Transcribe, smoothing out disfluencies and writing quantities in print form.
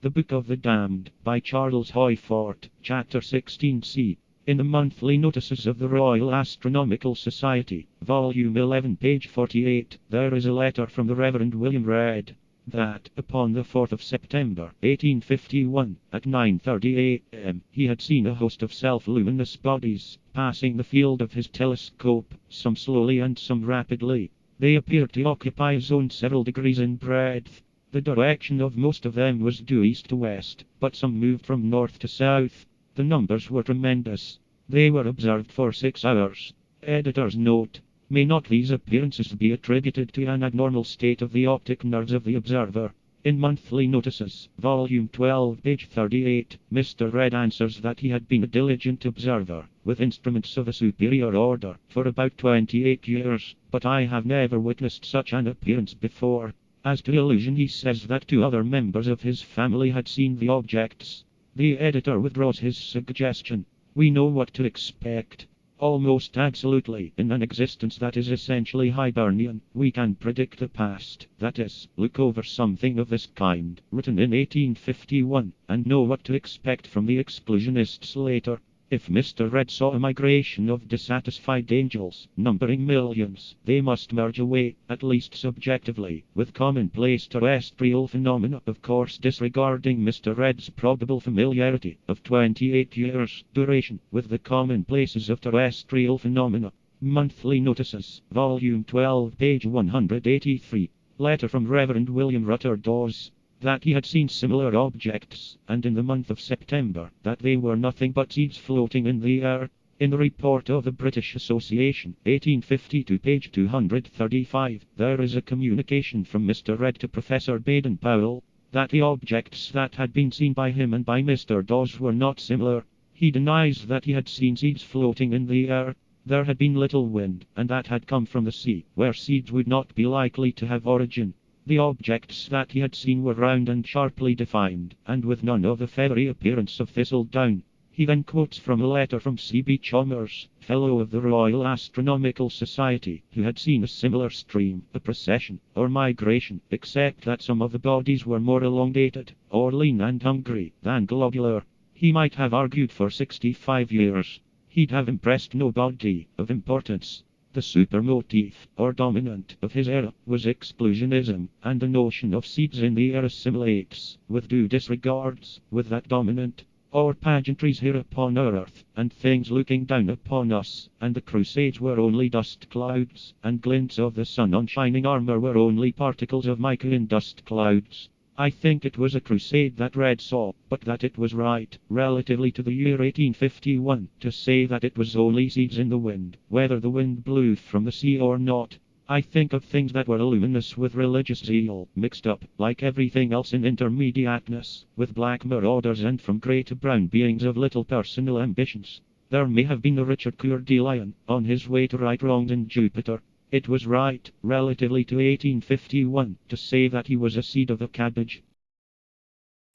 The Book of the Damned, by Charles Hoyfort, Chapter 16c. In the Monthly Notices of the Royal Astronomical Society, Volume 11, page 48, there is a letter from the Reverend William Redd, that, upon the 4th of September, 1851, at 9:30 a.m., he had seen a host of self-luminous bodies, passing the field of his telescope, some slowly and some rapidly. They appeared to occupy a zone several degrees in breadth. The direction of most of them was due east to west, but some moved from north to south. The numbers were tremendous. They were observed for 6 hours. Editor's note: may not these appearances be attributed to an abnormal state of the optic nerves of the observer? In Monthly Notices, Volume 12, page 38, Mr. Redd answers that he had been a diligent observer, with instruments of a superior order, for about 28 years, but I have never witnessed such an appearance before. As to illusion, he says that 2 other members of his family had seen the objects. The editor withdraws his suggestion. We know what to expect. Almost absolutely, in an existence that is essentially Hibernian, we can predict the past, that is, look over something of this kind, written in 1851, and know what to expect from the exclusionists later. If Mr. Redd saw a migration of dissatisfied angels, numbering millions, they must merge away, at least subjectively, with commonplace terrestrial phenomena, of course disregarding Mr. Redd's probable familiarity, of 28 years' duration, with the commonplaces of terrestrial phenomena. Monthly Notices, Volume 12, page 183. Letter from Reverend William Rutter Dawes, that he had seen similar objects, and in the month of September, that they were nothing but seeds floating in the air. In the Report of the British Association, 1852, page 235, there is a communication from Mr. Redd to Professor Baden-Powell, that the objects that had been seen by him and by Mr. Dawes were not similar. He denies that he had seen seeds floating in the air. There had been little wind, and that had come from the sea, where seeds would not be likely to have origin. The objects that he had seen were round and sharply defined, and with none of the feathery appearance of thistledown. He then quotes from a letter from C.B. Chalmers, Fellow of the Royal Astronomical Society, who had seen a similar stream, a procession, or migration, except that some of the bodies were more elongated, or lean and hungry, than globular. He might have argued for 65 years. He'd have impressed nobody of importance. The supermotif, or dominant, of his era, was exclusionism, and the notion of seeds in the air assimilates, with due disregards, with that dominant. Our pageantries here upon earth, and things looking down upon us, and the crusades were only dust clouds, and glints of the sun on shining armor were only particles of mica in dust clouds. I think it was a crusade that Redd saw, but that it was right, relatively to the year 1851, to say that it was only seeds in the wind, whether the wind blew from the sea or not. I think of things that were luminous with religious zeal, mixed up, like everything else in intermediateness, with black marauders and from grey to brown beings of little personal ambitions. There may have been a Richard Coeur de Lion, on his way to right wrongs in Jupiter. It was right, relatively to 1851, to say that he was a seed of the cabbage.